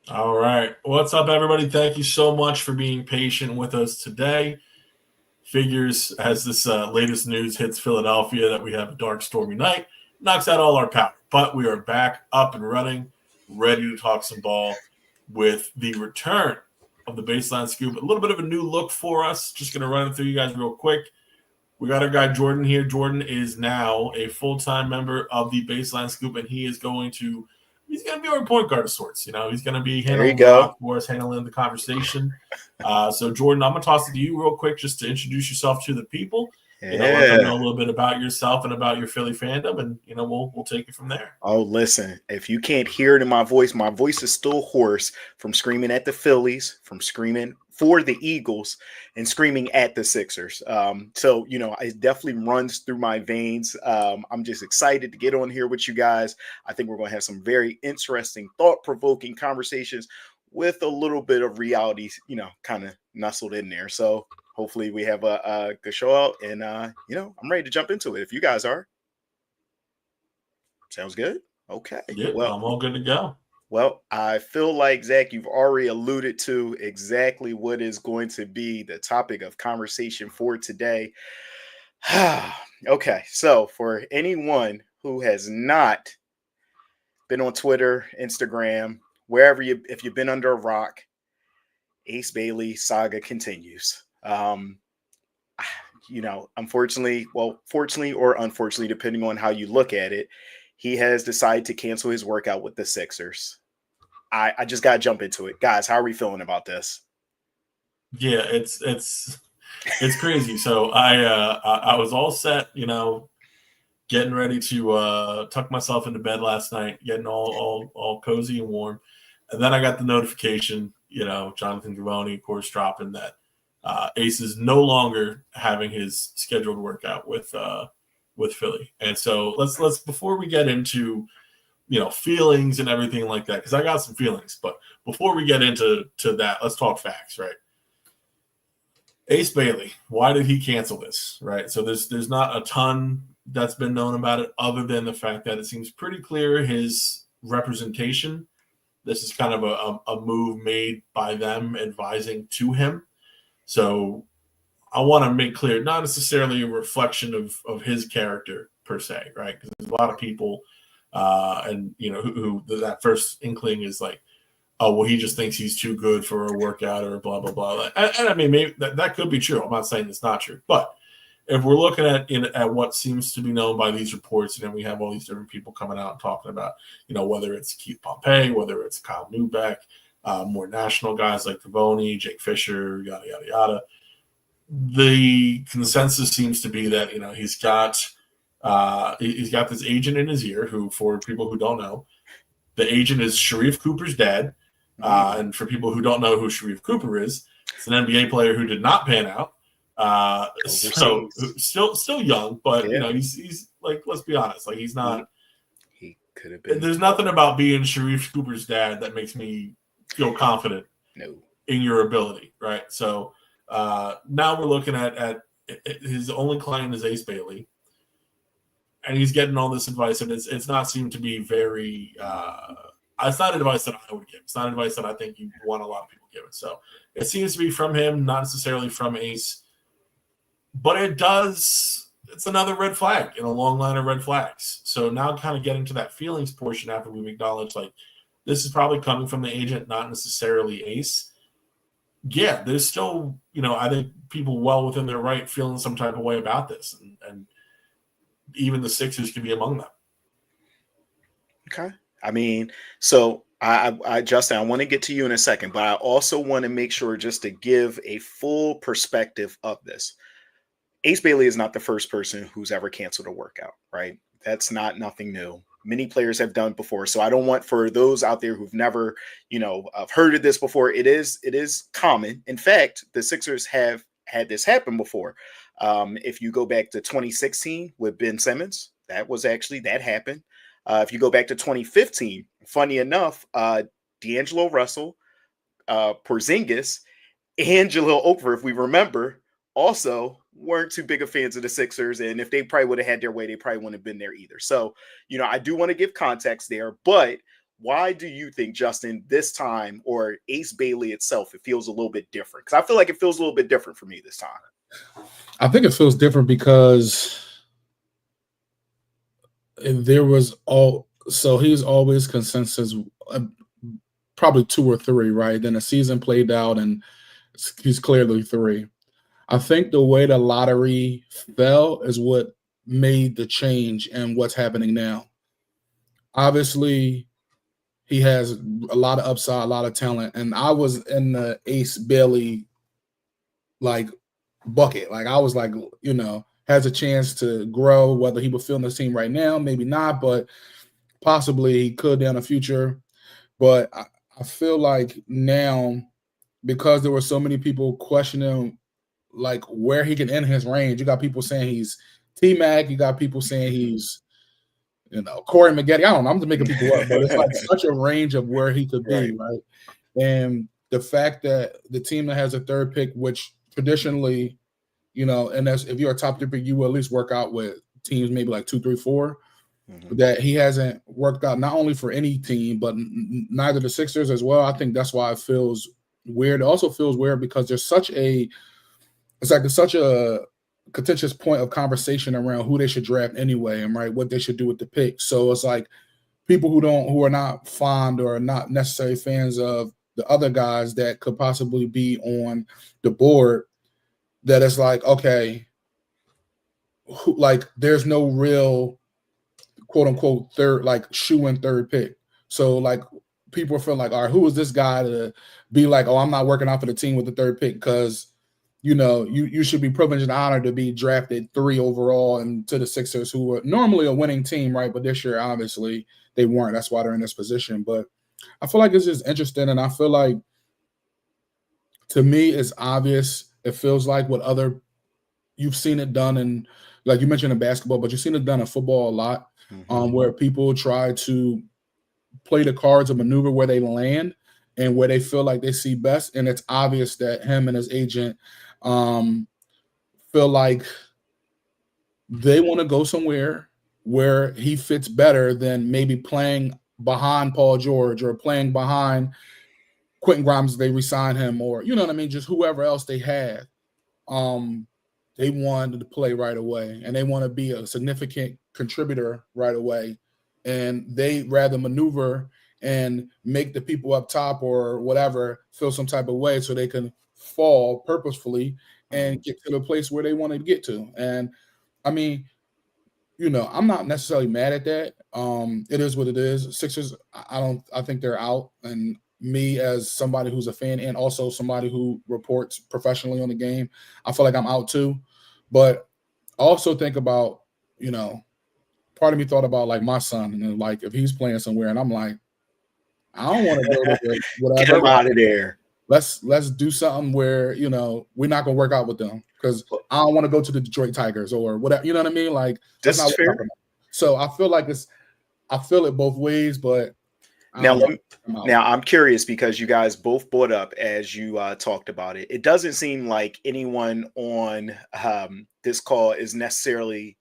All right. What's up, everybody? Thank you so much for being patient with us today. Figures as this latest news hits Philadelphia that we have a dark, stormy night, knocks out all our power. But we are back up and running, ready to talk some ball with the return of the Baseline Scoop. A little bit of a new look for us. Just going to run it through you guys real quick. We got our guy Jordan here. Jordan is now a full-time member of the Baseline Scoop, and he's going to be our point guard of sorts. He's going to be There you handling the go. rock for us, handling the conversation. So Jordan, I'm going to toss it to you real quick just to introduce yourself to the people. Let them Yeah. know a little bit about yourself and about your Philly fandom, and we'll take it from there. Oh, listen, if you can't hear it in my voice is still hoarse from screaming at the Phillies, from screaming for the Eagles, and screaming at the Sixers. So, it definitely runs through my veins. I'm just excited to get on here with you guys. I think we're going to have some very interesting, thought-provoking conversations with a little bit of reality, kind of nestled in there. So hopefully we have a good show out, and, I'm ready to jump into it if you guys are. Sounds good. Okay. Yeah, I'm all good to go. Well, I feel like, Zach, you've already alluded to exactly what is going to be the topic of conversation for today. Okay. So, for anyone who has not been on Twitter, Instagram, if you've been under a rock, Ace Bailey saga continues. Fortunately or unfortunately, depending on how you look at it, he has decided to cancel his workout with the Sixers. I just got to jump into it. Guys, how are we feeling about this? Yeah, it's crazy. So I was all set, getting ready to tuck myself into bed last night, getting all cozy and warm. And then I got the notification, Jonathan Givony, of course, dropping that Ace is no longer having his scheduled workout with Philly. And so let's before we get into feelings and everything like that, because I got some feelings, but before we get into that, let's talk facts, right? Ace Bailey, why did he cancel this? Right. So there's not a ton that's been known about it, other than the fact that it seems pretty clear his representation. This is kind of a move made by them advising to him. So I want to make clear, not necessarily a reflection of his character per se, right? Because there's a lot of people, and who that first inkling is like, oh, well, he just thinks he's too good for a workout or blah, blah, blah. And I mean, maybe that could be true. I'm not saying it's not true. But if we're looking at what seems to be known by these reports, and then we have all these different people coming out and talking about, whether it's Keith Pompey, whether it's Kyle Neubeck, more national guys like Cavoni, Jake Fisher, yada, yada, yada. The consensus seems to be that, he's got this agent in his ear who, for people who don't know, the agent is Sharif Cooper's dad. And for people who don't know who Sharif Cooper is, it's an NBA player who did not pan out. So still young, but he's like, let's be honest, like he's not. He could have been. There's nothing about being Sharif Cooper's dad that makes me feel confident in your ability, right? So now we're looking at his only client is Ace Bailey, and he's getting all this advice, and it's not seemed to be very. It's not advice that I would give. It's not advice that I think you want a lot of people give it. So it seems to be from him, not necessarily from Ace. But it's another red flag in a long line of red flags. So now kind of getting to that feelings portion after we've acknowledged, like, this is probably coming from the agent, not necessarily Ace. Yeah, there's still, I think people well within their right feeling some type of way about this. And even the Sixers could be among them. Okay. I mean, so I Justin, I want to get to you in a second, but I also want to make sure just to give a full perspective of this. Ace Bailey is not the first person who's ever canceled a workout, right? That's nothing new. Many players have done it before. So I don't want, for those out there who've never, heard of this before, it is common. In fact, the Sixers have had this happen before. If you go back to 2016 with Ben Simmons, that happened. If you go back to 2015, funny enough, D'Angelo Russell, Porzingis, and Jahlil Okafor, if we remember, also weren't too big of fans of the Sixers. And if they probably would have had their way, they probably wouldn't have been there either. So, I do want to give context there. But why do you think, Justin, this time, or Ace Bailey itself, it feels a little bit different? Because I feel like it feels a little bit different for me this time. I think it feels different because there was so he's always consensus, probably 2 or 3, right? Then the season played out and he's clearly 3. I think the way the lottery fell is what made the change and what's happening now. Obviously, he has a lot of upside, a lot of talent, and I was in the Ace Bailey like bucket. Like I was like, has a chance to grow. Whether he would fill in this team right now, maybe not, but possibly he could down the future. But I feel like now, because there were so many people questioning like where he can end his range. You got people saying he's T-Mac. You got people saying he's, Corey Maggette. I don't know. I'm just making people up, but it's like such a range of where he could be, right? And the fact that the team that has a 3rd pick, which traditionally, and that's if you're a top 3 pick, you will at least work out with teams maybe like 2, 3, 4. Mm-hmm. That he hasn't worked out not only for any team, but neither the Sixers as well. I think that's why it feels weird. It also feels weird because there's such a contentious point of conversation around who they should draft anyway, and right what they should do with the pick. So it's like people who are not fond or not necessarily fans of the other guys that could possibly be on the board, that it's like, okay, there's no real quote unquote shoe-in 3rd pick. So like people are feeling like, all right, who is this guy to be like, oh, I'm not working out for the team with the 3rd pick because you should be privileged and honored to be drafted 3 overall and to the Sixers, who are normally a winning team, right? But this year, obviously, they weren't. That's why they're in this position. But I feel like it's just interesting, and I feel like, to me, it's obvious. It feels like you've seen it done, and like you mentioned in basketball, but you've seen it done in football a lot, where people try to play the cards or maneuver where they land and where they feel like they see best. And it's obvious that him and his agent feel like they want to go somewhere where he fits better than maybe playing behind Paul George or playing behind Quentin Grimes. They resign him, or just whoever else they had. They wanted to play right away, and they want to be a significant contributor right away, and they rather maneuver and make the people up top or whatever feel some type of way so they can fall purposefully and get to the place where they want to get to. And I mean, I'm not necessarily mad at that. It is what it is. Sixers, I think they're out. And me, as somebody who's a fan and also somebody who reports professionally on the game, I feel like I'm out too. But I also think about, part of me thought about like my son, and like if he's playing somewhere and I'm like, I don't want to go to whatever. Get him out of there. Let's do something where, we're not going to work out with them, because I don't want to go to the Detroit Tigers or whatever. You know what I mean? Like, that's not fair. So I feel like I feel it both ways, but now I'm curious, because you guys both brought up as you talked about it. It doesn't seem like anyone on this call is necessarily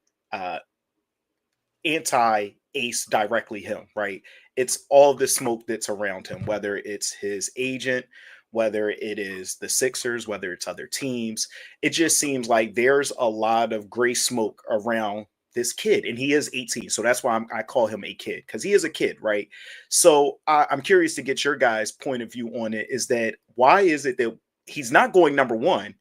anti-Ace directly him, right? It's all the smoke that's around him, whether it's his agent, whether it is the Sixers, whether it's other teams. It just seems like there's a lot of gray smoke around this kid, and he is 18. So that's why I call him a kid, because he is a kid, right? So I'm curious to get your guys' point of view on it. Is that why is it that he's not going number 1,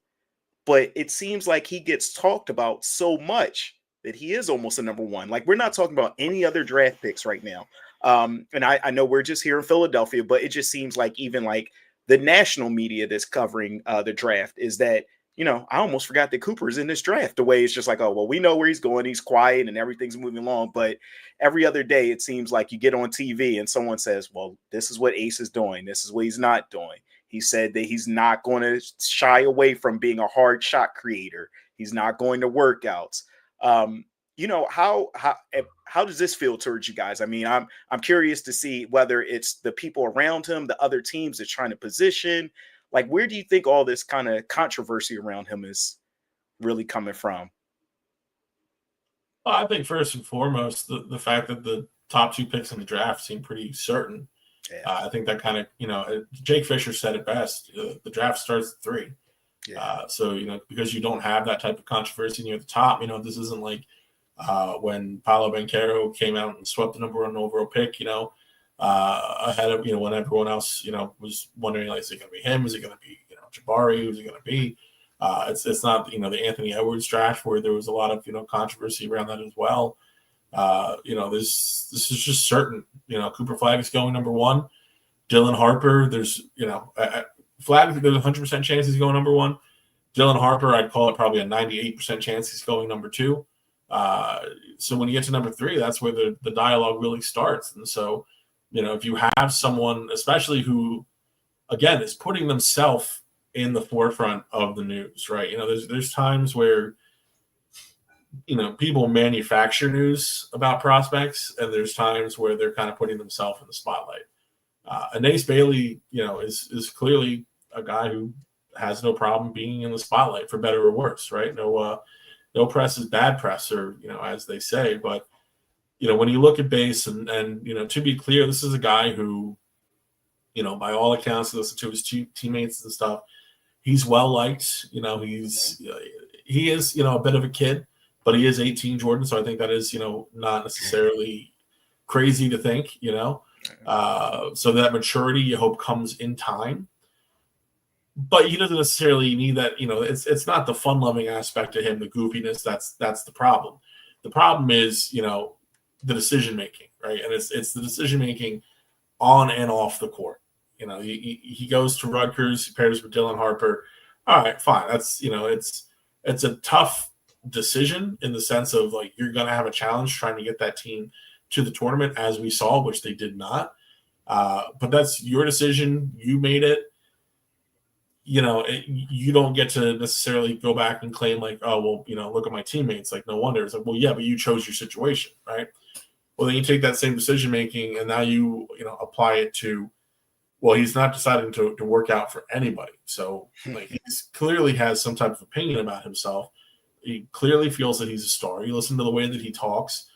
but it seems like he gets talked about so much that he is almost a number 1. Like, we're not talking about any other draft picks right now. And I know we're just here in Philadelphia, but it just seems like even like the national media that's covering the draft is that, I almost forgot that Cooper's in this draft. The way it's just like, oh, well, we know where he's going. He's quiet and everything's moving along. But every other day, it seems like you get on TV and someone says, well, this is what Ace is doing. This is what he's not doing. He said that he's not going to shy away from being a hard shot creator. He's not going to workouts. How does this feel towards you guys? I mean, I'm curious to see whether it's the people around him, the other teams that's trying to position. Like, where do you think all this kind of controversy around him is really coming from? Well, I think first and foremost, the fact that the top 2 picks in the draft seem pretty certain. Yeah. I think that kind of, Jake Fisher said it best. The draft starts at 3. Yeah. So, because you don't have that type of controversy near the top, this isn't like when Paolo Banchero came out and swept the number 1 overall pick, ahead of, when everyone else, was wondering, like, is it going to be him? Is it going to be, Jabari? Who's it going to be? It's not, the Anthony Edwards draft where there was a lot of, controversy around that as well. This is just certain. Cooper Flagg is going number 1. Dylan Harper, there's, Flagg, there's a 100% chance he's going number 1. Dylan Harper, I'd call it probably a 98% chance he's going number 2. So when you get to number 3, that's where the dialogue really starts. And so, if you have someone, especially who, again, is putting themselves in the forefront of the news, right? There's times where, people manufacture news about prospects, and there's times where they're kind of putting themselves in the spotlight. And Ace Bailey, is clearly a guy who has no problem being in the spotlight, for better or worse, right? No press is bad press, or, as they say. But, when you look at Bass and to be clear, this is a guy who, by all accounts, listen to his teammates and stuff, he's well liked. He is, a bit of a kid, but he is 18, Jordan. So I think that is, not necessarily crazy to think, so that maturity you hope comes in time. But he doesn't necessarily need that, it's not the fun-loving aspect of him, the goofiness. That's the problem. The problem is, the decision-making, right? And it's the decision-making on and off the court. He goes to Rutgers, he pairs with Dylan Harper. All right, fine. That's, it's a tough decision in the sense of, like, you're going to have a challenge trying to get that team to the tournament, as we saw, which they did not. But that's your decision. You made it. You don't get to necessarily go back and claim, like, oh, well, look at my teammates. Like, no wonder. It's like, well, yeah, but you chose your situation, right? Well, then you take that same decision making and now you apply it to, well, he's not deciding to work out for anybody. So, like, he clearly has some type of opinion about himself. He clearly feels that he's a star. You listen to the way that he talks,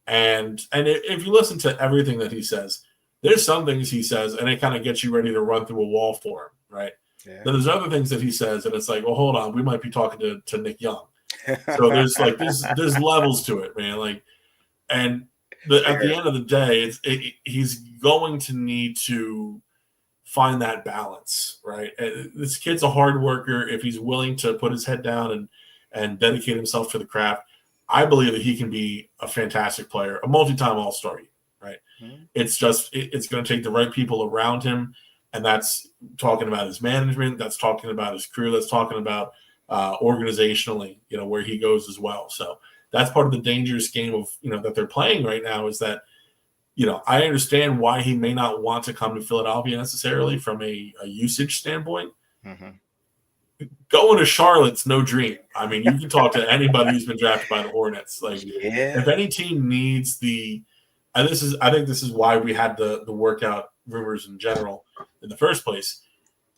and if you listen to everything that he says, there's some things he says, and it kind of gets you ready to run through a wall for him, right? Yeah. Then there's other things that he says, and it's like, well, hold on, we might be talking to Nick Young. So there's levels to it, man. Like, and at the end of the day, he's going to need to find that balance, right? This kid's a hard worker. If he's willing to put his head down and dedicate himself to the craft, I believe that he can be a fantastic player, a multi-time All-Star, right? Mm-hmm. It's just it's going to take the right people around him, and that's talking about his management, that's talking about his crew, that's talking about organizationally, where he goes as well. So that's part of the dangerous game of, that they're playing right now, is that, I understand why he may not want to come to Philadelphia necessarily from a usage standpoint. Mm-hmm. Going to Charlotte's no dream. I mean, you can talk to anybody who's been drafted by the Hornets. Like, if any team needs I think this is why we had the workout rumors in general in the first place.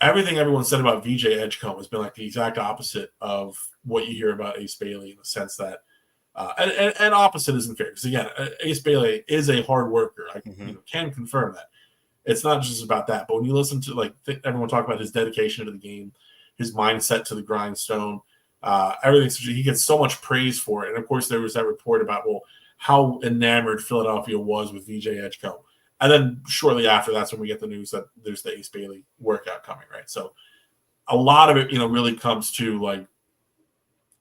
Everything everyone said about VJ Edgecombe has been like the exact opposite of what you hear about Ace Bailey, in the sense that, and opposite isn't fair, because again, Ace Bailey is a hard worker. I can confirm that. It's not just about that, but when you listen to everyone talk about his dedication to the game, his mindset to the grindstone, everything, he gets so much praise for it. And of course, there was that report about how enamored Philadelphia was with VJ Edgecombe. And then shortly after, that's when we get the news that there's the Ace Bailey workout coming, right? So a lot of it, really comes to, like,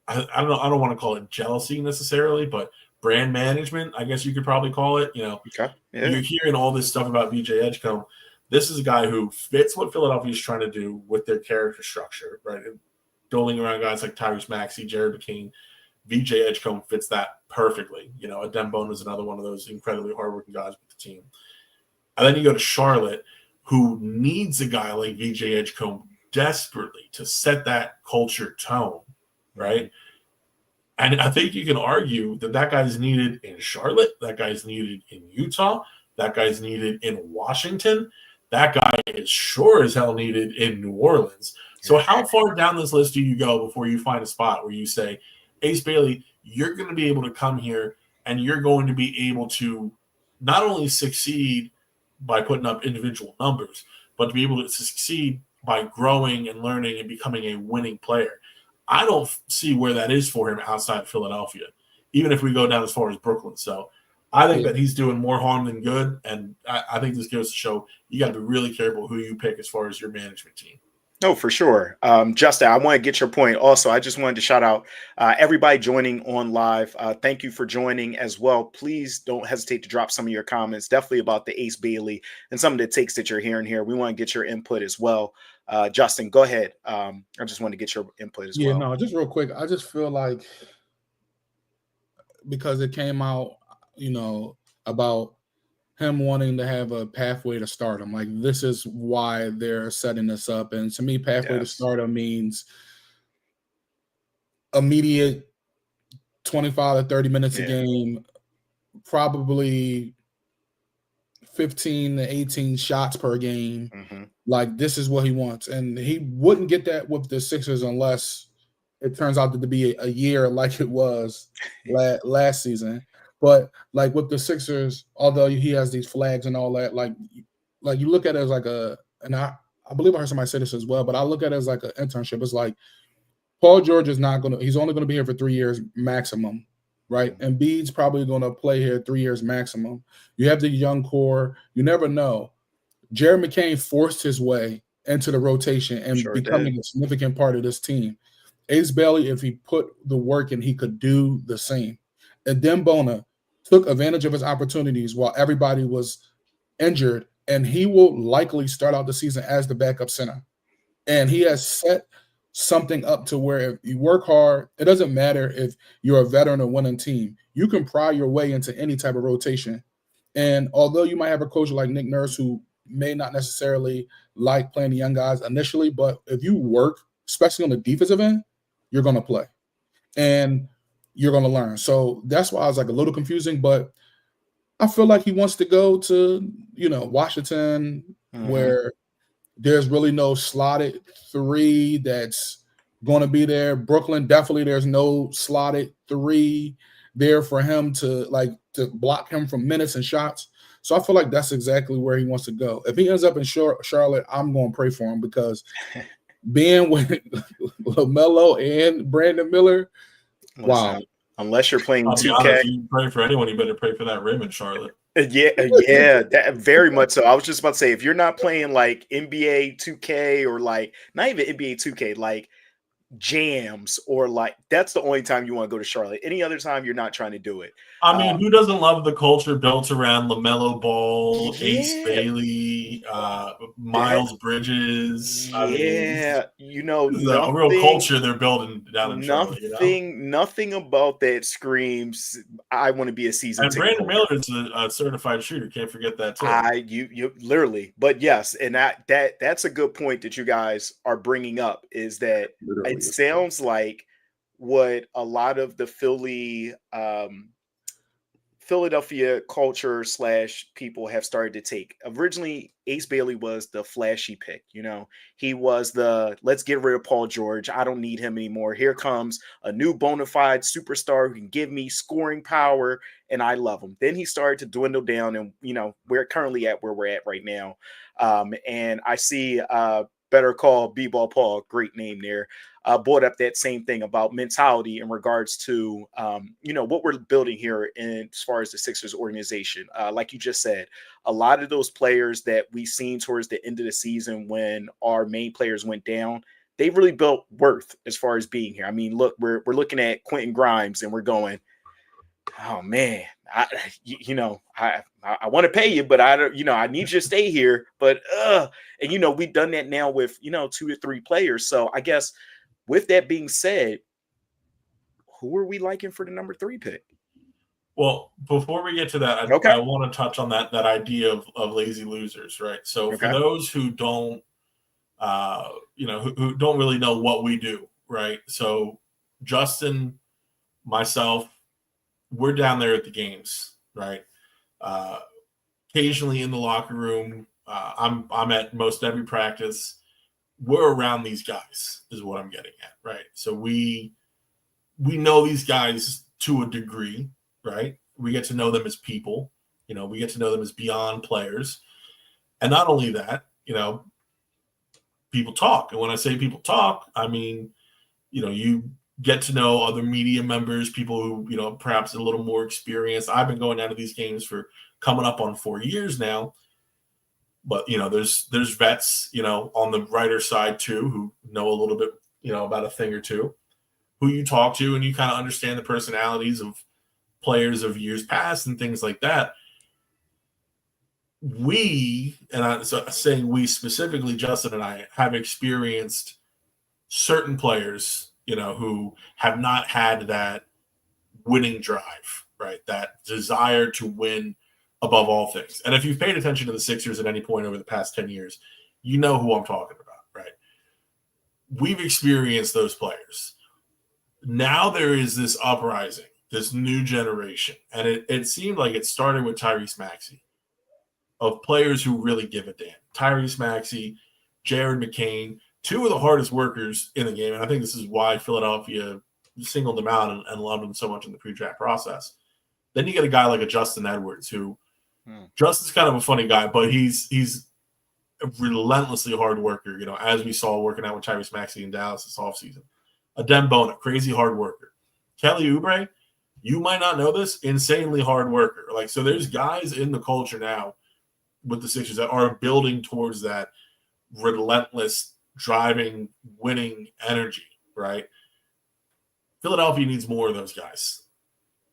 I don't want to call it jealousy necessarily, but brand management, I guess you could probably call it. Okay. Yeah. You're hearing all this stuff about VJ Edgecombe. This is a guy who fits what Philadelphia is trying to do with their character structure, right? And building around guys like Tyrese Maxey, Jared McCain. VJ Edgecombe fits that perfectly. Adem Bone is another one of those incredibly hardworking guys with the team. And then you go to Charlotte, who needs a guy like VJ Edgecombe desperately to set that culture tone, right? And I think you can argue that guy's needed in Charlotte, that guy's needed in Utah, that guy's needed in Washington, that guy is sure as hell needed in New Orleans. So how far down this list do you go before you find a spot where you say, Ace Bailey, you're going to be able to come here and you're going to be able to not only succeed by putting up individual numbers, but to be able to succeed by growing and learning and becoming a winning player. I don't see where that is for him outside of Philadelphia, even if we go down as far as Brooklyn. So I think that he's doing more harm than good. And I think this goes to show you got to be really careful who you pick as far as your management team. No, for sure. Justin, I want to get your point. Also, I just wanted to shout out everybody joining on live. Thank you for joining as well. Please don't hesitate to drop some of your comments, definitely about the Ace Bailey and some of the takes that you're hearing here. We want to get your input as well. Justin, go ahead. I just want to get your input as well. Yeah, no, just real quick. I just feel like because it came out, about him wanting to have a pathway to stardom. Like, this is why they're setting this up. And to me, pathway to stardom means immediate 25 to 30 minutes a game, probably 15 to 18 shots per game. Mm-hmm. Like, this is what he wants. And he wouldn't get that with the Sixers unless it turns out to be a year like it was last season. But like with the Sixers, although he has these flags and all that, like you look at it as like and I believe I heard somebody say this as well, but I look at it as like an internship. It's like Paul George is he's only going to be here for 3 years maximum, right? And Embiid's probably going to play here 3 years maximum. You have the young core. You never know. Jared McCain forced his way into the rotation and becoming a significant part of this team. Ace Bailey, if he put the work in, he could do the same. And Dembona took advantage of his opportunities while everybody was injured, and he will likely start out the season as the backup center. And he has set something up to where if you work hard, it doesn't matter if you're a veteran or winning team. You can pry your way into any type of rotation. And although you might have a coach like Nick Nurse who may not necessarily like playing the young guys initially, but if you work, especially on the defensive end, you're going to play. And you're going to learn. So that's why I was like a little confusing, but I feel like he wants to go to, Washington, where there's really no slotted three that's going to be there. Brooklyn, definitely there's no slotted three there for him to block him from minutes and shots. So I feel like that's exactly where he wants to go. If he ends up in Charlotte, I'm going to pray for him because being with LaMelo and Brandon Miller, wow. Unless you're playing 2K. Honest, you pray for anyone, you better pray for that rim in Charlotte. Yeah, that very much so. I was just about to say, if you're not playing like NBA 2K or like not even NBA 2K, like jams or like that's the only time you want to go to Charlotte. Any other time you're not trying to do it. I mean, who doesn't love the culture built around LaMelo Ball, Ace Bailey, Miles Bridges? I mean, a real culture they're building down in Charlotte. Nothing about that screams I want to be a season. And Brandon Miller is a certified shooter. Can't forget that too. You literally, but yes, and that's a good point that you guys are bringing up. Is that it sounds like what a lot of the Philadelphia culture / people have started to take. Originally, Ace Bailey was the flashy pick. He was the let's get rid of Paul George. I don't need him anymore. Here comes a new bona fide superstar who can give me scoring power, and I love him. Then he started to dwindle down, and we're currently at where we're at right now. And I see Better Call B-Ball Paul, great name there, brought up that same thing about mentality in regards to, what we're building here as far as the Sixers organization. Like you just said, a lot of those players that we seen towards the end of the season when our main players went down, they really built worth as far as being here. I mean, look, we're looking at Quentin Grimes and we're going, oh man, I want to pay you, but I don't, I need you to stay here. But and we've done that now with 2 to 3 players. So I guess with that being said, who are we liking for the number 3 pick? Well, before we get to that, I want to touch on that idea of lazy losers, right? So for those who don't, who don't really know what we do, right? So Justin, myself, we're down there at the games, right? Occasionally in the locker room. I'm at most every practice. We're around these guys, is what I'm getting at, right? So we know these guys to a degree, right? We get to know them as people. We get to know them as beyond players. And not only that, people talk. And when I say people talk, I mean, you get to know other media members, people who, perhaps a little more experienced. I've been going down to these games for coming up on 4 years now. But, there's vets, on the writer side too, who know a little bit, about a thing or two, who you talk to and you kind of understand the personalities of players of years past and things like that. Saying we specifically, Justin and I, have experienced certain players, who have not had that winning drive, right? That desire to win above all things. And if you've paid attention to the Sixers at any point over the past 10 years, you know who I'm talking about, right? We've experienced those players. Now there is this uprising, this new generation. And it seemed like it started with Tyrese Maxey, of players who really give a damn. Tyrese Maxey, Jared McCain, two of the hardest workers in the game. And I think this is why Philadelphia singled them out and loved them so much in the pre-draft process. Then you get a guy like a Justin Edwards, who Justin's kind of a funny guy, but he's a relentlessly hard worker, as we saw working out with Tyrese Maxey in Dallas this offseason. Adem Bona, crazy hard worker. Kelly Oubre, you might not know this, insanely hard worker. So there's guys in the culture now with the Sixers that are building towards that relentless, driving, winning energy, right? Philadelphia needs more of those guys.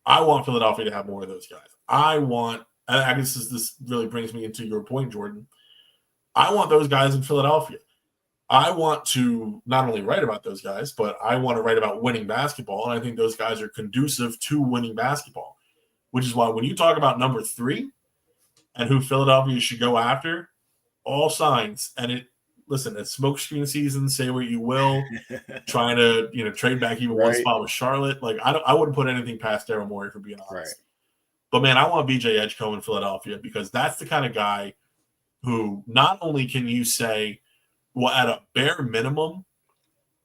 I want Philadelphia to have more of those guys. I guess this really brings me into your point, Jordan. I want those guys in Philadelphia. I want to not only write about those guys, but I want to write about winning basketball. And I think those guys are conducive to winning basketball, which is why when you talk about number 3 and who Philadelphia should go after, all signs. And it's smokescreen season. Say what you will, trying to trade back even one spot with Charlotte. I wouldn't put anything past Daryl Morey, for being honest. Right. But man, I want BJ Edgecombe in Philadelphia, because that's the kind of guy who not only can you say, well, at a bare minimum,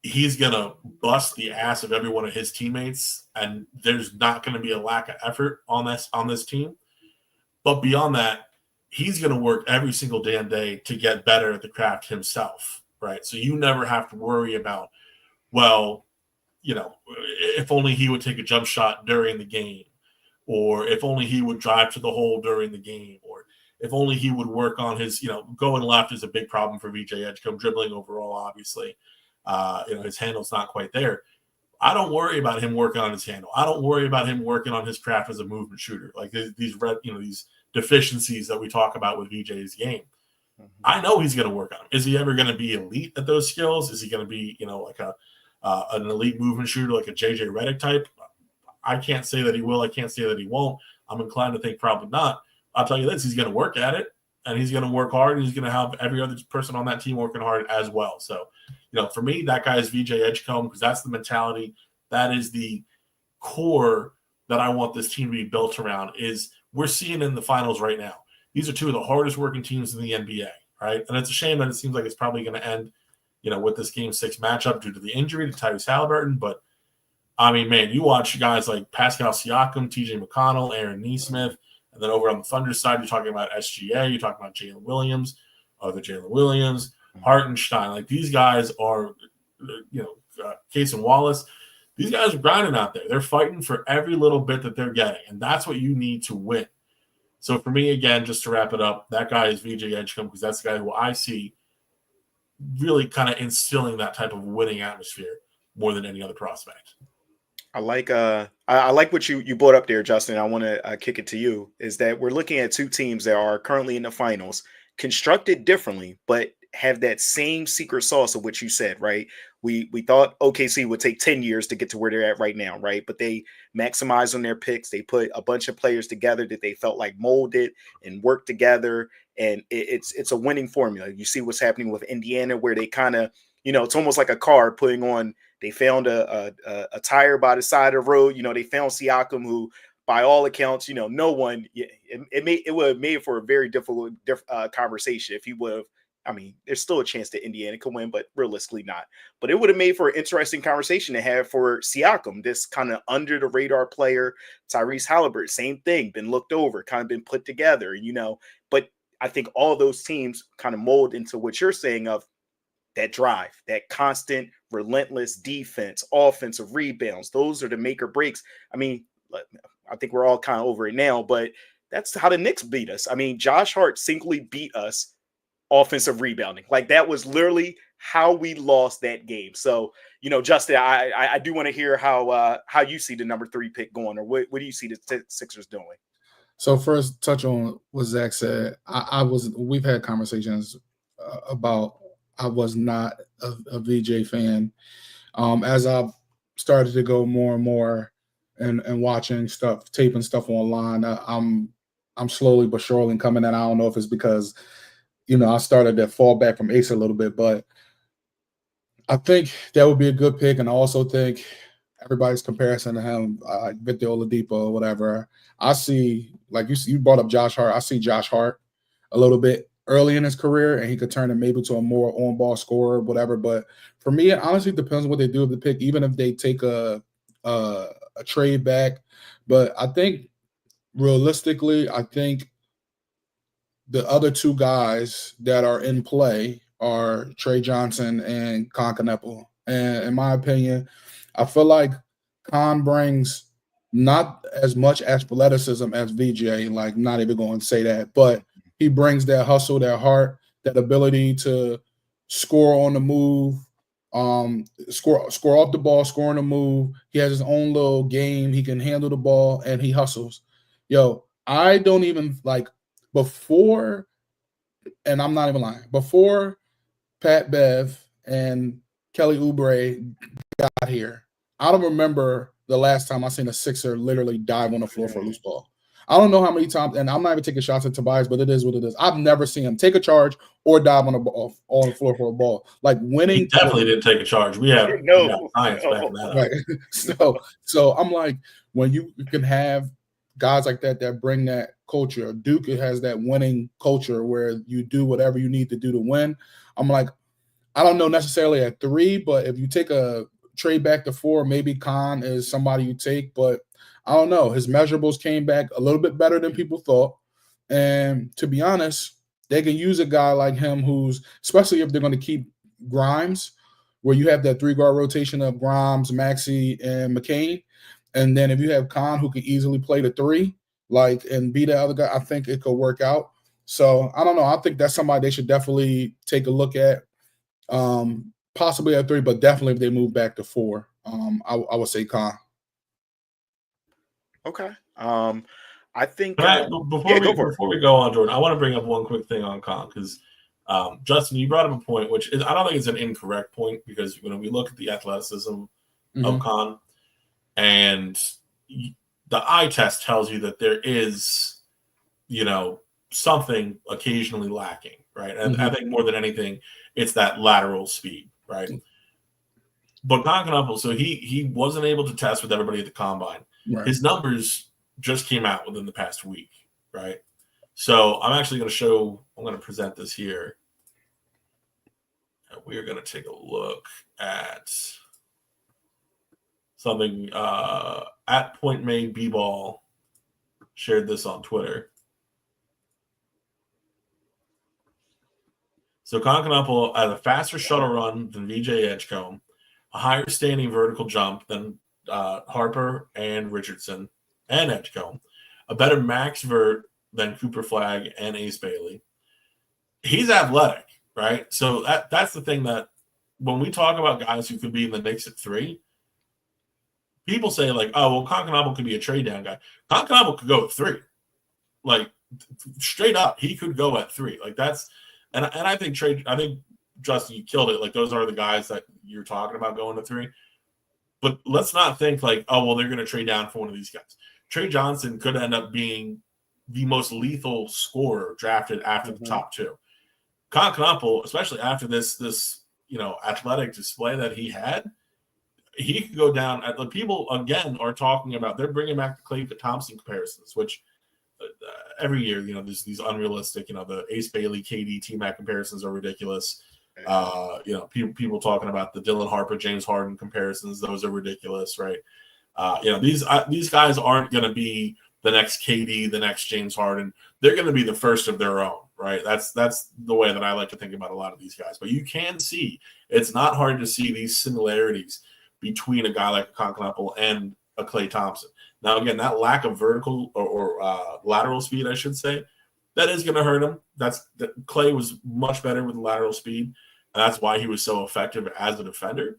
he's gonna bust the ass of every one of his teammates, and there's not going to be a lack of effort on this team. But beyond that, he's going to work every single damn day to get better at the craft himself, right? So you never have to worry about, well, if only he would take a jump shot during the game, or if only he would drive to the hole during the game, or if only he would work on his, going left is a big problem for VJ Edgecombe, dribbling overall, obviously. His handle's not quite there. I don't worry about him working on his handle. I don't worry about him working on his craft as a movement shooter. These deficiencies that we talk about with VJ's game. Mm-hmm. I know he's going to work on them. Is he ever going to be elite at those skills? Is he going to be, an elite movement shooter, like a JJ Redick type? I can't say that he will. I can't say that he won't. I'm inclined to think probably not. I'll tell you this, he's going to work at it, and he's going to work hard, and he's going to have every other person on that team working hard as well. So, for me, that guy is VJ Edgecombe, because that's the mentality. That is the core that I want this team to be built around. Is we're seeing in the finals right now. These are two of the hardest working teams in the NBA, right? And it's a shame that it seems like it's probably going to end, with this Game 6 matchup due to the injury to Tyrese Halliburton. But, I mean, man, you watch guys like Pascal Siakam, TJ McConnell, Aaron Nesmith, and then over on the Thunder side, you're talking about SGA, you're talking about Jalen Williams, Hartenstein. These guys are, Case and Wallace. These guys are grinding out there. They're fighting for every little bit that they're getting, and that's what you need to win. So for me, again, just to wrap it up, that guy is VJ Edgecombe, because that's the guy who I see really kind of instilling that type of winning atmosphere more than any other prospect. I like what you brought up there, Justin. I want to kick it to you, is that we're looking at two teams that are currently in the finals, constructed differently, but have that same secret sauce of what you said, right? We thought OKC would take 10 years to get to where they're at right now, right? But they maximized on their picks. They put a bunch of players together that they felt like molded and worked together, and it's a winning formula. You see what's happening with Indiana, where they kind of, it's almost like a car putting on. They found a tire by the side of the road. They found Siakam, who, by all accounts, no one. It would have made for a very difficult conversation if he would have I mean, there's still a chance that Indiana could win, but realistically not. But it would have made for an interesting conversation to have for Siakam, this kind of under the radar player. Tyrese Halliburton, same thing, been looked over, kind of been put together, But I think all those teams kind of mold into what you're saying of that drive, that constant, relentless defense, offensive rebounds. Those are the make or breaks. I mean, I think we're all kind of over it now, but that's how the Knicks beat us. I mean, Josh Hart simply beat us offensive rebounding. Like that was literally how we lost that game. So, Justin, I do want to hear how you see the number 3 pick going, or what do you see the Sixers doing? So first, touch on what Zach said. We've had conversations about I was not a VJ fan. As I've started to go more and more and watching stuff, taping stuff online, I'm slowly but surely coming in. I don't know if it's because, I started to fall back from Ace a little bit, but I think that would be a good pick. And I also think everybody's comparison to him, Victor Oladipo or whatever. I see, like you brought up Josh Hart. I see Josh Hart a little bit early in his career, and he could turn it maybe to a more on-ball scorer, whatever. But for me, it honestly depends on what they do with the pick, even if they take a trade back. But I think realistically, I think the other 2 guys that are in play are Trey Johnson and Con Canepo. And in my opinion, I feel like Con brings not as much athleticism as VJ, like not even going to say that, but he brings that hustle, that heart, that ability to score on the move, score off the ball, score on the move. He has his own little game. He can handle the ball, and he hustles. Yo, I don't even like before, and I'm not even lying, before Pat Bev and Kelly Oubre got here, I don't remember the last time I seen a Sixer literally dive on the floor for a loose ball. I don't know how many times, and I'm not even taking shots at Tobias, but it is what it is. I've never seen him take a charge or dive on the floor for a ball. Like winning. He definitely didn't take a charge. We have science backing that up. Right. So I'm like, when you can have guys like that bring that culture. Duke has that winning culture where you do whatever you need to do to win. I'm like, I don't know necessarily at 3, but if you take a trade back to 4, maybe Khan is somebody you take, but I don't know. His measurables came back a little bit better than people thought. And to be honest, they can use a guy like him who's, especially if they're going to keep Grimes, where you have that 3-guard rotation of Grimes, Maxey, and McCain. And then if you have Khan who can easily play the 3, and be the other guy, I think it could work out. So I don't know. I think that's somebody they should definitely take a look at. Possibly at 3, but definitely if they move back to 4, I would say Khan. Okay. I think before we go on, Jordan, I want to bring up one quick thing on Khan because Justin, you brought up a point which I don't think it's an incorrect point, because when we look at the athleticism of Khan, and the eye test tells you that there is, something occasionally lacking, right? And I think more than anything, it's that lateral speed, right? But Con Canepo, so he wasn't able to test with everybody at the combine. Right. His numbers just came out within the past week, right? So I'm actually going to present this here. And we're going to take a look at something at Point Made B-Ball shared this on Twitter. So Con Canepo has a faster shuttle run than VJ Edgecombe, a higher standing vertical jump than Harper and Richardson and Edgecombe, a better max vert than Cooper Flagg and Ace Bailey. He's athletic, right? So that's the thing, that when we talk about guys who could be in the Knicks at 3, people say like, oh, well, Con Canepo could be a trade down guy. Con Canepo could go at 3. Like, straight up, he could go at 3. Like, that's – and I think Justin, you killed it. Like, those are the guys that you're talking about going to 3. But let's not think like, oh, well, they're going to trade down for one of these guys. Trey Johnson could end up being the most lethal scorer drafted after the top 2. Con Canepo, especially after this athletic display that he had, he could go down. People again are talking about, they're bringing back the Klay Thompson comparisons, which every year, there's these unrealistic, the Ace Bailey, KD, T-Mac comparisons are ridiculous. People talking about the Dylan Harper, James Harden comparisons, those are ridiculous, right? These guys aren't going to be the next KD, the next James Harden. They're going to be the first of their own, right? That's the way that I like to think about a lot of these guys. But you can see, it's not hard to see these similarities between a guy like Concanapo and a Klay Thompson. Now, again, that lack of vertical or lateral speed, I should say, that is going to hurt him. Klay was much better with lateral speed, and that's why he was so effective as a defender.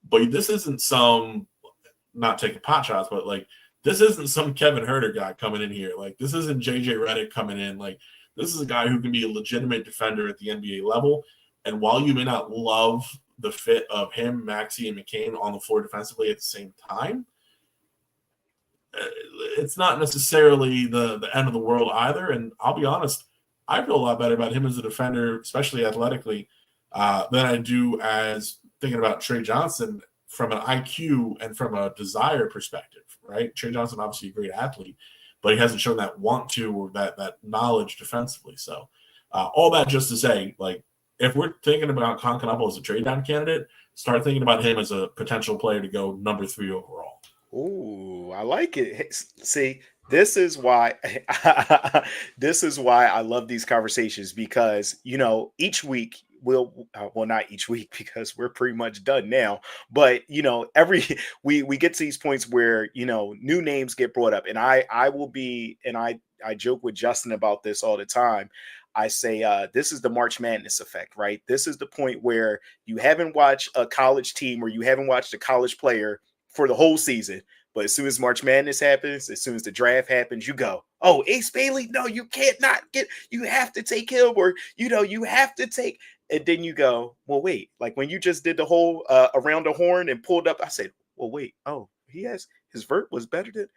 But this isn't some, not taking pot shots, but like, this isn't some Kevin Huerter guy coming in here. Like, this isn't JJ Redick coming in. Like, this is a guy who can be a legitimate defender at the NBA level. And while you may not love the fit of him, Maxey, and McCain on the floor defensively at the same time, it's not necessarily the end of the world either. And I'll be honest, I feel a lot better about him as a defender, especially athletically, than I do as thinking about Trey Johnson from an IQ and from a desire perspective, right? Trey Johnson, obviously a great athlete, but he hasn't shown that want to or that knowledge defensively. So all that just to say, like, if we're thinking about Concanapo as a trade down candidate, start thinking about him as a potential player to go number 3 overall. Ooh, I like it. See, this is why I love these conversations, because each week well, not each week, because we're pretty much done now, but every we get to these points where new names get brought up, and I will be, and I joke with Justin about this all the time. I say this is the March Madness effect, right? This is the point where you haven't watched a college team or you haven't watched a college player for the whole season. But as soon as March Madness happens, as soon as the draft happens, you go, oh, Ace Bailey, no, you can't not get, you have to take him, or, you have to take, and then you go, well, wait, like when you just did the whole around the horn and pulled up, I said, well, wait, oh, his vert was better than,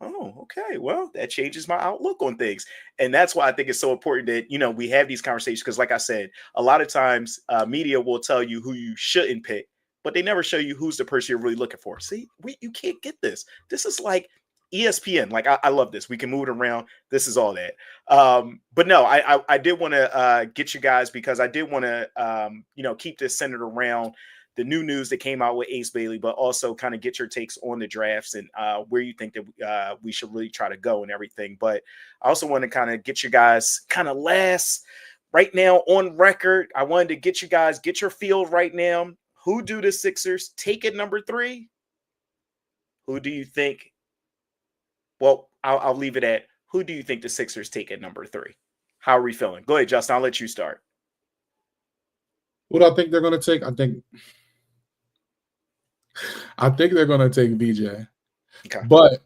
oh, okay, well, that changes my outlook on things. And that's why I think it's so important that, we have these conversations, because like I said, a lot of times media will tell you who you shouldn't pick, but they never show you who's the person you're really looking for. See, you can't get this. This is like ESPN. Like, I love this. We can move it around. This is all that. But no, I did want to get you guys, because I did want to, keep this centered around the new news that came out with Ace Bailey, but also kind of get your takes on the drafts and where you think that we should really try to go and everything. But I also want to kind of get you guys kind of last right now on record. I wanted to get you guys, get your feel right now. Who do the Sixers take at number 3? Who do you think? Well, I'll leave it at, who do you think the Sixers take at number 3? How are we feeling? Go ahead, Justin. I'll let you start. What do I think they're going to take? I think they're going to take BJ. Okay. But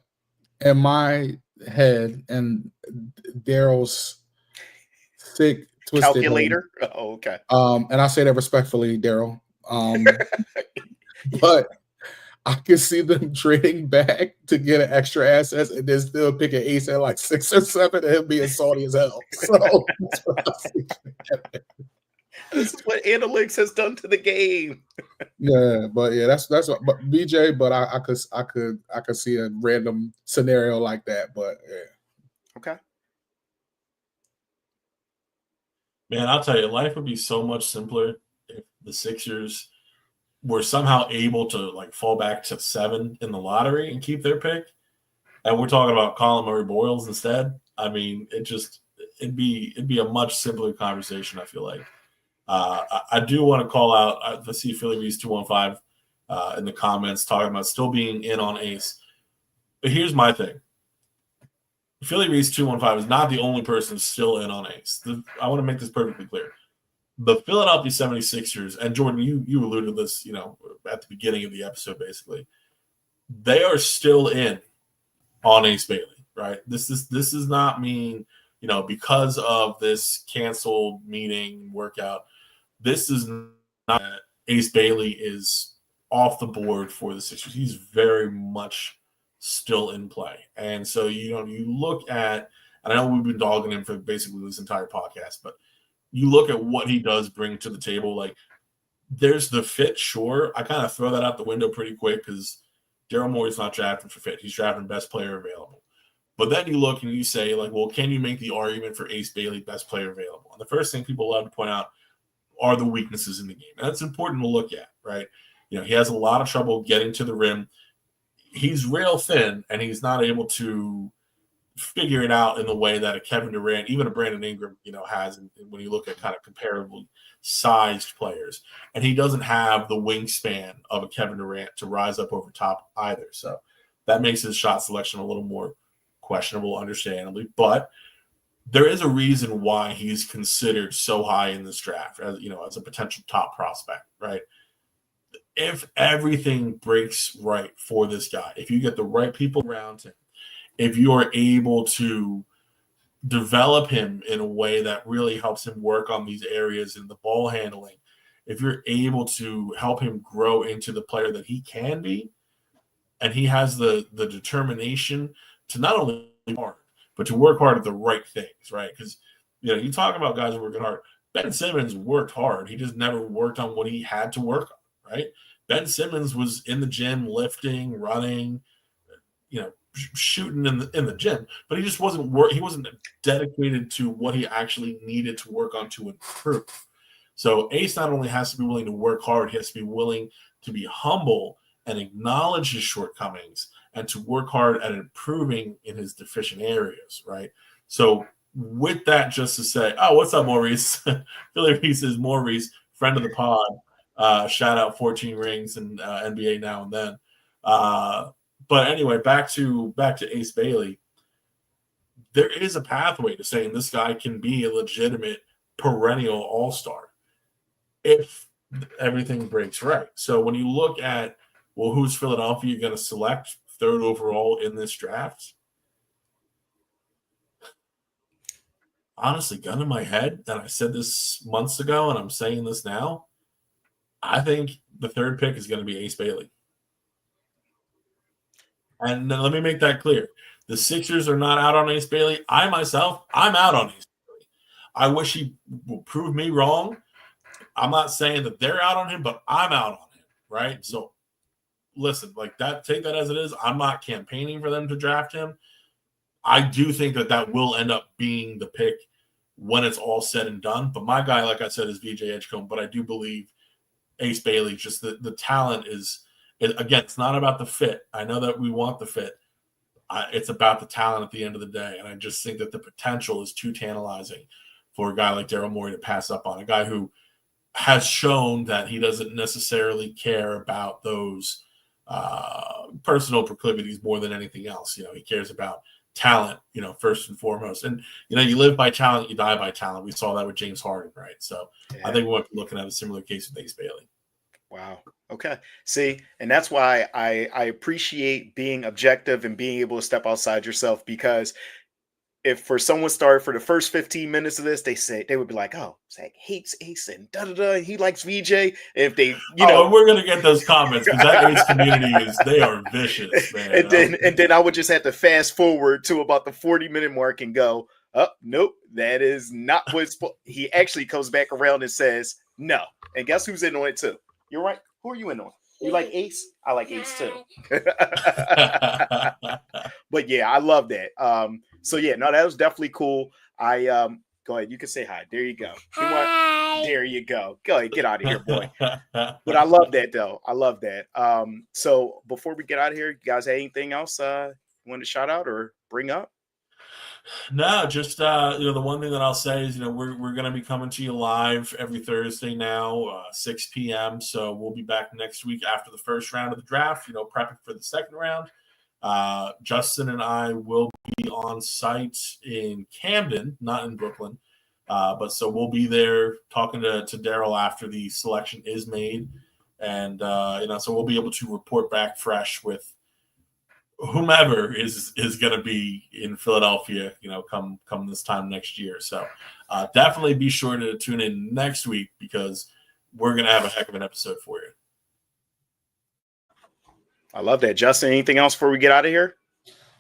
in my head and Daryl's sick, twisted calculator. Oh, okay. And I say that respectfully, Daryl. But I can see them trading back to get an extra assets and then still pick an Ace at like 6 or 7 and him being salty as hell. So this is what analytics has done to the game. that's but BJ, but I could see a random scenario like that. But yeah. Okay. Man, I'll tell you, life would be so much simpler if the Sixers were somehow able to like fall back to 7 in the lottery and keep their pick. And we're talking about Colin Murray-Boyles instead. I mean, it'd be a much simpler conversation, I feel like. I do want to call out, I see Philly Reese 215 in the comments talking about still being in on Ace. But here's my thing. Philly Reese 215 is not the only person still in on Ace. I want to make this perfectly clear. The Philadelphia 76ers, and Jordan, you alluded to this, at the beginning of the episode, basically. They are still in on Ace Bailey, right? This does not mean, because of this canceled meeting workout, this is not that Ace Bailey is off the board for the Sixers. He's very much still in play. And so, you look at, and I know we've been dogging him for basically this entire podcast, but you look at what he does bring to the table. Like, there's the fit, sure. I kind of throw that out the window pretty quick because Daryl Morey's not drafting for fit. He's drafting best player available. But then you look and you say, like, well, can you make the argument for Ace Bailey best player available? And the first thing people love to point out are the weaknesses in the game. And that's important to look at, right? He has a lot of trouble getting to the rim. He's real thin, and he's not able to figure it out in the way that a Kevin Durant, even a Brandon Ingram, has when you look at kind of comparably sized players. And he doesn't have the wingspan of a Kevin Durant to rise up over top either. So that makes his shot selection a little more questionable, understandably. But there is a reason why he's considered so high in this draft as a potential top prospect, right? If everything breaks right for this guy, if you get the right people around him, if you are able to develop him in a way that really helps him work on these areas in the ball handling, if you're able to help him grow into the player that he can be, and he has the determination to not only work hard, but to work hard at the right things, right? Because, you talk about guys working hard. Ben Simmons worked hard. He just never worked on what he had to work on, right? Ben Simmons was in the gym, lifting, running, shooting in the gym, but he just wasn't he wasn't dedicated to what he actually needed to work on to improve. So Ace not only has to be willing to work hard, he has to be willing to be humble and acknowledge his shortcomings and to work hard at improving in his deficient areas, right? So with that, just to say, oh, what's up, Maurice? Philly Reese is Maurice, friend of the pod. Shout out 14 rings and NBA now and then. But anyway, back to Ace Bailey. There is a pathway to saying this guy can be a legitimate perennial all-star if everything breaks right. So when you look at, well, who's Philadelphia going to select third overall in this draft? Honestly, gun in my head, and I said this months ago, and I'm saying this now, I think the third pick is going to be Ace Bailey. And let me make that clear. The Sixers are not out on Ace Bailey. I'm out on Ace Bailey. I wish he will prove me wrong. I'm not saying that they're out on him, but I'm out on him, right? So listen, like that, take that as it is. I'm not campaigning for them to draft him. I do think that will end up being the pick when it's all said and done. But my guy, like I said, is VJ Edgecombe. But I do believe Ace Bailey, just the talent is – again, it's not about the fit. I know that we want the fit. It's about the talent at the end of the day. And I just think that the potential is too tantalizing for a guy like Daryl Morey to pass up on, a guy who has shown that he doesn't necessarily care about those personal proclivities more than anything else. He cares about talent, first and foremost. And, you live by talent, you die by talent. We saw that with James Harden, right? So yeah. I think we're looking at a similar case with Ace Bailey. Wow. Okay. See, and that's why I appreciate being objective and being able to step outside yourself, because if for someone started for the first 15 minutes of this, they would be like, oh, Zach hates Ace and da-da-da, he likes VJ. And if they, we're going to get those comments because that Ace community they are vicious, man. And then I would just have to fast forward to about the 40-minute mark and go, oh, nope, that is not what's he actually comes back around and says no. And guess who's in on it too? You're right. Who are you in on? You like Ace? I like Ace too. But yeah, I love that. So yeah, no, that was definitely cool. Go ahead. You can say hi. There you go. Hi. There you go. Go ahead. Get out of here, boy. But I love that though. I love that. So before we get out of here, you guys have anything else you want to shout out or bring up? No, just the one thing that I'll say is we're going to be coming to you live every Thursday now, 6 p.m. So we'll be back next week after the first round of the draft. Prepping for the second round. Justin and I will be on site in Camden, not in Brooklyn, but so we'll be there talking to Daryl after the selection is made, and so we'll be able to report back fresh with whomever is going to be in Philadelphia, come this time next year. So definitely be sure to tune in next week because we're going to have a heck of an episode for you. I love that. Justin, anything else before we get out of here?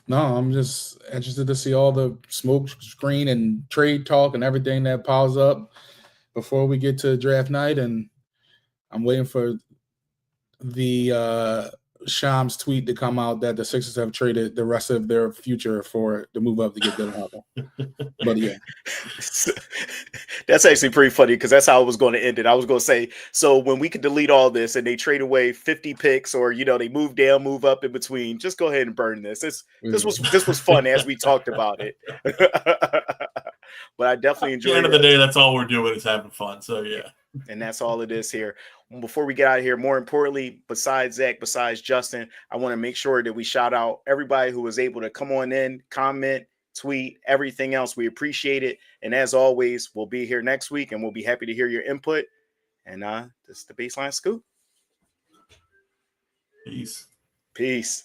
No, I'm just interested to see all the smoke screen and trade talk and everything that piles up before we get to draft night. And I'm waiting for the Shams tweet to come out that the Sixers have traded the rest of their future for to move up to get Dylan Harper. But yeah, that's actually pretty funny because that's how I was going to end it. I was going to say, so when we could delete all this and they trade away 50 picks, or they move down, move up in between, just go ahead and burn this. This was fun as we talked about it. But I definitely enjoyed it. At the end of the day, that's all we're doing is having fun. So yeah. And that's all it is here. Before we get out of here, more importantly, besides Zach, besides Justin, I want to make sure that we shout out everybody who was able to come on in, comment, tweet, everything else. We appreciate it. And as always, we'll be here next week and we'll be happy to hear your input. And this is the Baseline Scoop. Peace. Peace.